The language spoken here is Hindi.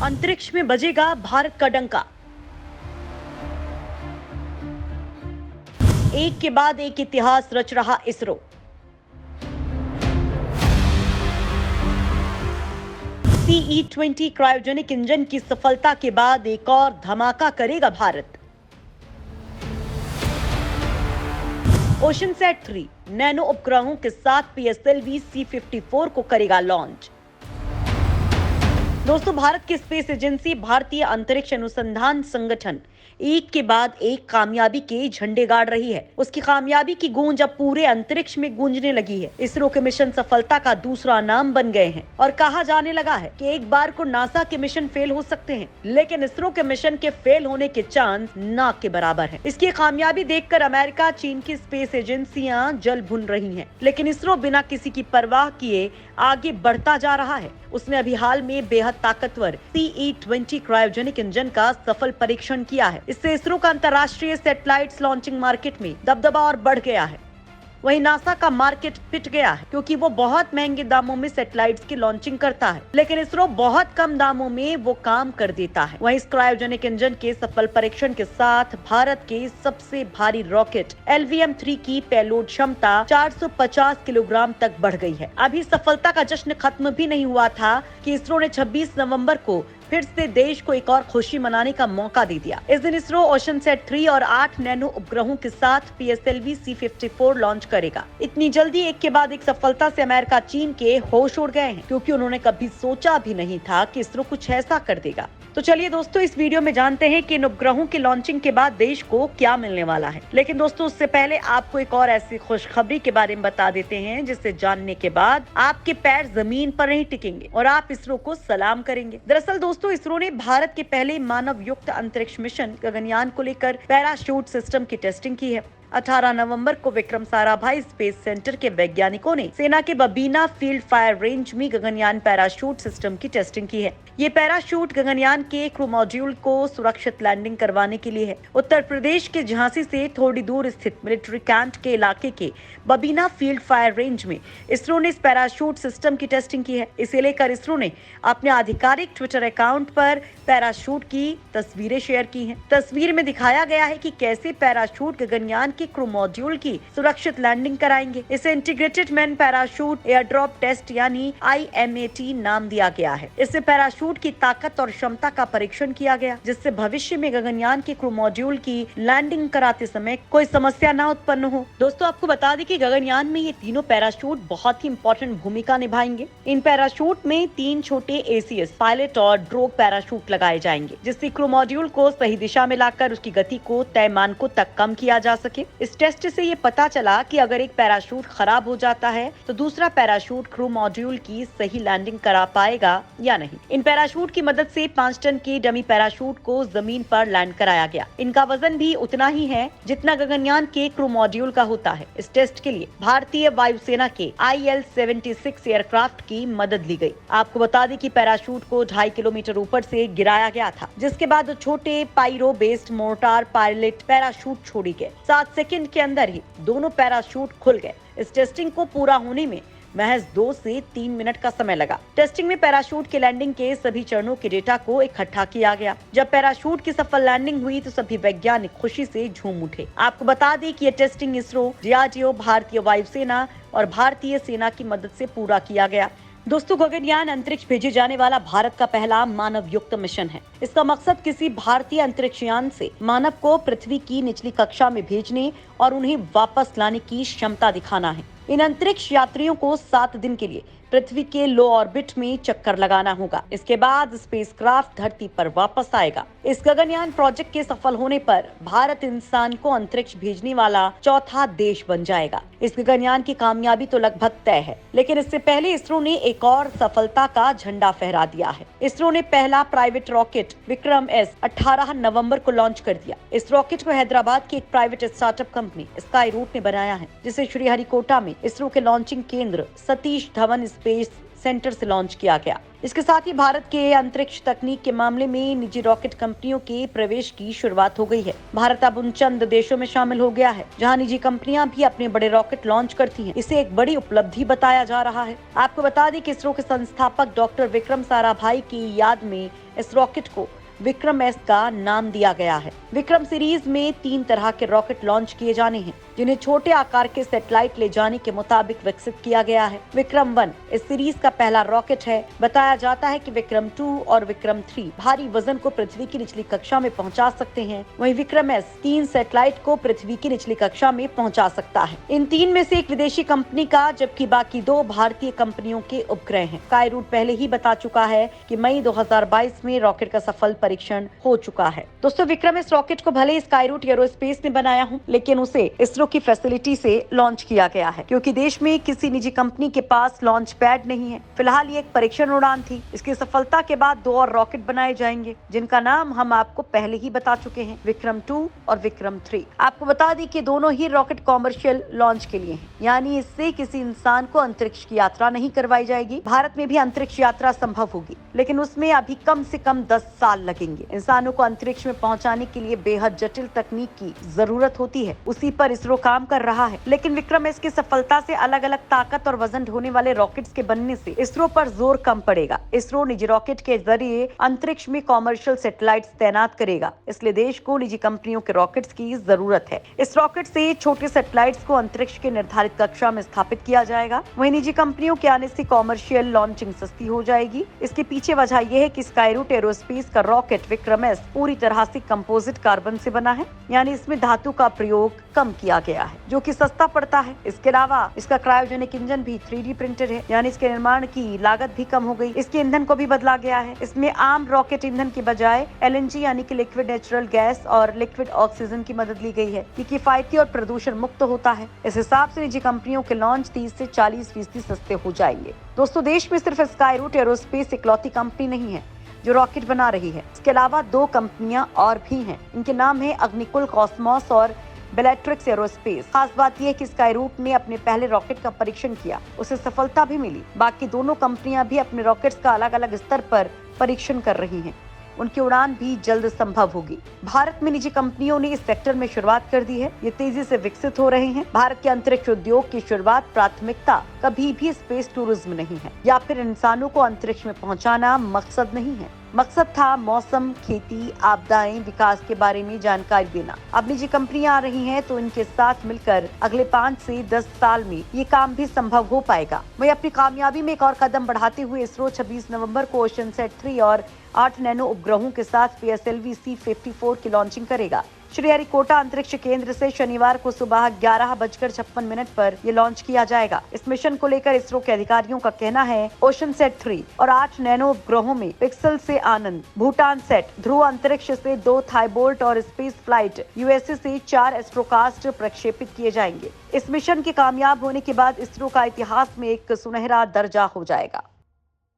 अंतरिक्ष में बजेगा भारत का डंका। एक के बाद एक इतिहास रच रहा इसरो। CE-20 क्रायोजेनिक इंजन की सफलता के बाद एक और धमाका करेगा भारत। ओशनसैट 3 नैनो उपग्रहों के साथ PSLV C-54 को करेगा लॉन्च। दोस्तों, भारत की स्पेस एजेंसी भारतीय अंतरिक्ष अनुसंधान संगठन एक के बाद एक कामयाबी के झंडे गाड़ रही है। उसकी कामयाबी की गूंज अब पूरे अंतरिक्ष में गूंजने लगी है। इसरो के मिशन सफलता का दूसरा नाम बन गए हैं और कहा जाने लगा है कि एक बार को नासा के मिशन फेल हो सकते हैं, लेकिन इसरो के मिशन के फेल होने के चांस ना के बराबर है। इसकी कामयाबी देखकर अमेरिका, चीन की स्पेस एजेंसियां जल भुन रही हैं, लेकिन इसरो बिना किसी की परवाह किए आगे बढ़ता जा रहा है। उसने अभी हाल में बेहद ताकतवर CE-20 क्रायोजेनिक इंजन का सफल परीक्षण किया है। इससे इसरो का अंतर्राष्ट्रीय सैटेलाइट लॉन्चिंग मार्केट में दबदबा और बढ़ गया है। वहीं नासा का मार्केट पिट गया है, क्योंकि वो बहुत महंगे दामों में सैटेलाइट्स की लॉन्चिंग करता है, लेकिन इसरो बहुत कम दामों में वो काम कर देता है। वहीं इस क्रायोजेनिक इंजन के सफल परीक्षण के साथ भारत के सबसे भारी रॉकेट LVM-3 की पेलोड क्षमता 450 किलोग्राम तक बढ़ गई है। अभी सफलता का जश्न खत्म भी नहीं हुआ था कि इसरो ने 26 नवंबर को फिर से देश को एक और खुशी मनाने का मौका दे दिया। इस दिन इसरो ओशनसैट 3 और 8 नैनो उपग्रहों के साथ PSLV C-54 लॉन्च करेगा। इतनी जल्दी एक के बाद एक सफलता से अमेरिका, चीन के होश उड़ गए हैं, क्योंकि उन्होंने कभी सोचा भी नहीं था कि इसरो कुछ ऐसा कर देगा। तो चलिए दोस्तों, इस वीडियो में जानते हैं कि इन उपग्रहों की लॉन्चिंग के बाद देश को क्या मिलने वाला है। लेकिन दोस्तों, उससे पहले आपको एक और ऐसी खुशखबरी के बारे में बता देते हैं, जिसे जानने के बाद आपके पैर जमीन पर नहीं टिकेंगे और आप इसरो को सलाम करेंगे। दरअसल दोस्तों, इसरो ने भारत के पहले मानव युक्त अंतरिक्ष मिशन गगनयान को लेकर पैराशूट सिस्टम की टेस्टिंग की है। 18 नवंबर को विक्रम साराभाई स्पेस सेंटर के वैज्ञानिकों ने सेना के बबीना फील्ड फायर रेंज में गगनयान पैराशूट सिस्टम की टेस्टिंग की है। ये पैराशूट गगनयान के क्रू मॉड्यूल को सुरक्षित लैंडिंग करवाने के लिए है। उत्तर प्रदेश के झांसी से थोड़ी दूर स्थित मिलिट्री कैंट के इलाके के बबीना फील्ड फायर रेंज में इसरो ने इस पैराशूट सिस्टम की टेस्टिंग की है। इसे लेकर इसरो ने अपने आधिकारिक ट्विटर अकाउंट पर पैराशूट की तस्वीरें शेयर की हैं। तस्वीर में दिखाया गया है कि कैसे पैराशूट गगनयान के क्रू मॉड्यूल की सुरक्षित लैंडिंग कराएंगे। इसे integrated main parachute air drop test यानी IMAT नाम दिया गया है। इससे पैराशूट की ताकत और क्षमता का परीक्षण किया गया, जिससे भविष्य में गगनयान के क्रू मॉड्यूल की लैंडिंग कराते समय कोई समस्या न उत्पन्न हो। दोस्तों, आपको बता दें कि गगनयान में ये तीनों पैराशूट बहुत ही इंपॉर्टेंट भूमिका निभाएंगे। इन पैराशूट में 3 छोटे ACS पायलट और ड्रोग पैराशूट लगाए जाएंगे, जिससे क्रू मॉड्यूल को सही दिशा में लाकर उसकी गति को तय मानकों तक कम किया जा सके। इस टेस्ट से ये पता चला कि अगर एक पैराशूट खराब हो जाता है तो दूसरा पैराशूट क्रू मॉड्यूल की सही लैंडिंग करा पाएगा या नहीं। इन पैराशूट की मदद से 5 टन के डमी पैराशूट को जमीन पर लैंड कराया गया। इनका वजन भी उतना ही है जितना गगनयान के क्रू मॉड्यूल का होता है। इस टेस्ट के लिए भारतीय वायुसेना के IL-76 एयरक्राफ्ट की मदद ली गई। आपको बता दें कि पैराशूट को 2.5 किलोमीटर ऊपर से गिराया गया था, जिसके बाद छोटे pyro based mortar pilot parachute छोड़ी गए। 7 सेकंड के अंदर ही दोनों पैराशूट खुल गए। इस टेस्टिंग को पूरा होने में महज 2 से 3 मिनट का समय लगा। टेस्टिंग में पैराशूट के लैंडिंग के सभी चरणों के डेटा को इकट्ठा किया गया। जब पैराशूट की सफल लैंडिंग हुई तो सभी वैज्ञानिक खुशी से झूम उठे। आपको बता दें कि ये टेस्टिंग इसरो, DRDO, भारतीय वायुसेना और भारतीय सेना की मदद से पूरा किया गया। दोस्तों, गगनयान अंतरिक्ष भेजे जाने वाला भारत का पहला मानव युक्त मिशन है। इसका मकसद किसी भारतीय अंतरिक्षयान से मानव को पृथ्वी की निचली कक्षा में भेजने और उन्हें वापस लाने की क्षमता दिखाना है। इन अंतरिक्ष यात्रियों को 7 दिन के लिए पृथ्वी के लो ऑर्बिट में चक्कर लगाना होगा। इसके बाद स्पेसक्राफ्ट धरती पर वापस आएगा। इस गगनयान प्रोजेक्ट के सफल होने पर भारत इंसान को अंतरिक्ष भेजने वाला चौथा देश बन जाएगा। इस गगनयान की कामयाबी तो लगभग तय है, लेकिन इससे पहले इसरो ने एक और सफलता का झंडा फहरा दिया है। इसरो ने पहला प्राइवेट रॉकेट विक्रम S 18 नवंबर को लॉन्च कर दिया। इस रॉकेट को हैदराबाद की एक private startup company Skyroot ने बनाया है, जिसे श्रीहरिकोटा में इसरो के लॉन्चिंग केंद्र सतीश धवन स्पेस सेंटर से लॉन्च किया गया। इसके साथ ही भारत के अंतरिक्ष तकनीक के मामले में निजी रॉकेट कंपनियों के प्रवेश की शुरुआत हो गई है। भारत अब उन चंद देशों में शामिल हो गया है जहां निजी कंपनियां भी अपने बड़े रॉकेट लॉन्च करती हैं। इसे एक बड़ी उपलब्धि बताया जा रहा है। आपको बता दें कि इसरो के संस्थापक डॉक्टर विक्रम साराभाई की याद में इस रॉकेट को विक्रम एस का नाम दिया गया है। विक्रम सीरीज में 3 तरह के रॉकेट लॉन्च किए जाने हैं, जिन्हें छोटे आकार के सैटेलाइट ले जाने के मुताबिक विकसित किया गया है। विक्रम 1 इस सीरीज का पहला रॉकेट है। बताया जाता है कि विक्रम 2 और विक्रम 3 भारी वजन को पृथ्वी की निचली कक्षा में पहुंचा सकते हैं। वहीं विक्रम एस 3 सैटेलाइट को पृथ्वी की निचली कक्षा में पहुंचा सकता है। इन 3 में से एक विदेशी कंपनी का, जबकि बाकी 2 भारतीय कंपनियों के उपग्रह हैं। स्काईरूट पहले ही बता चुका है कि मई 2022 में रॉकेट का सफल परीक्षण हो चुका है। दोस्तों, विक्रम एस रॉकेट को भले स्काईरूट एरोस्पेस ने बनाया हो, लेकिन उसे इसरो की फैसिलिटी से लॉन्च किया गया है, क्योंकि देश में किसी निजी कंपनी के पास लॉन्च पैड नहीं है। फिलहाल ये एक परीक्षण उड़ान थी। इसकी सफलता के बाद 2 और रॉकेट बनाए जाएंगे, जिनका नाम हम आपको पहले ही बता चुके हैं, विक्रम 2 और विक्रम 3। आपको बता दी कि दोनों ही रॉकेट कॉमर्शियल लॉन्च के लिए हैं, यानी इससे किसी इंसान को अंतरिक्ष की यात्रा नहीं करवाई जाएगी। भारत में भी अंतरिक्ष यात्रा संभव होगी, लेकिन उसमें अभी कम से कम 10 साल लगेंगे। इंसानों को अंतरिक्ष में पहुंचाने के लिए बेहद जटिल तकनीक की जरूरत होती है। उसी पर इसरो काम कर रहा है। लेकिन विक्रम एस की सफलता से अलग अलग ताकत और वजन ढोने वाले रॉकेट्स के बनने से इसरो पर जोर कम पड़ेगा। इसरो निजी रॉकेट के जरिए अंतरिक्ष में कॉमर्शियल सैटेलाइट्स तैनात करेगा, इसलिए देश को निजी कंपनियों के रॉकेट्स की जरूरत है। इस रॉकेट से छोटे सैटेलाइट्स को अंतरिक्ष के निर्धारित कक्षा में स्थापित किया जाएगा। वहीं निजी कंपनियों के आने से कॉमर्शियल लॉन्चिंग सस्ती हो जाएगी। इसके पीछे वजह यह है कि स्काईरूट एरोस्पेस का रॉकेट विक्रम एस पूरी तरह से कंपोजिट कार्बन से बना है, यानी इसमें धातु का प्रयोग कम किया गया है, जो कि सस्ता पड़ता है। इसके अलावा इसका क्रायोजेनिक इंजन भी 3D प्रिंटेड है, यानी इसके निर्माण की लागत भी कम हो गई। इसके ईंधन को भी बदला गया है। इसमें आम रॉकेट ईंधन की बजाय LNG यानी कि लिक्विड नेचुरल गैस और लिक्विड ऑक्सीजन की मदद ली गई है। ये किफायती और प्रदूषण मुक्त होता है। इस हिसाब से निजी कंपनियों के लॉन्च 30 से 40% सस्ते हो जाएंगे। दोस्तों, देश में सिर्फ स्काईरूट एरोस्पेस इकलौती कंपनी नहीं है जो रॉकेट बना रही है। इसके अलावा 2 कंपनियां और भी हैं। इनके नाम है अग्निकुल कॉस्मोस और बेलेट्रिक्स एरोस्पेस। खास बात यह है कि स्काईरूट ने अपने पहले रॉकेट का परीक्षण किया, उसे सफलता भी मिली। बाकी दोनों कंपनियां भी अपने रॉकेट्स का अलग अलग स्तर पर परीक्षण कर रही हैं। उनकी उड़ान भी जल्द संभव होगी। भारत में निजी कंपनियों ने इस सेक्टर में शुरुआत कर दी है। ये तेजी से विकसित हो रहे हैं। भारत के अंतरिक्ष उद्योग की शुरुआत प्राथमिकता कभी भी स्पेस टूरिज्म नहीं है, या फिर इंसानों को अंतरिक्ष में पहुंचाना मकसद नहीं है। मकसद था मौसम, खेती, आपदाएं, विकास के बारे में जानकारी देना। अब निजी कंपनियां आ रही हैं, तो इनके साथ मिलकर अगले 5 से 10 साल में ये काम भी संभव हो पाएगा। वहीं अपनी कामयाबी में एक और कदम बढ़ाते हुए इसरो 26 नवंबर को ओशनसैट 3 और 8 नैनो उपग्रहों के साथ PSLV C-54 की लॉन्चिंग करेगा। श्रीहरिकोटा अंतरिक्ष केंद्र से शनिवार को सुबह 11:56 पर ये लॉन्च किया जाएगा। इस मिशन को लेकर इसरो के अधिकारियों का कहना है, ओशनसैट 3 और 8 नैनो उपग्रहों में पिक्सल से आनंद, भूटान सेट, ध्रुव अंतरिक्ष से 2 थाईबोल्ट और स्पेस फ्लाइट USA से 4 एस्ट्रोकास्ट प्रक्षेपित किए जाएंगे। इस मिशन के कामयाब होने के बाद इसरो का इतिहास में एक सुनहरा दर्जा हो जाएगा।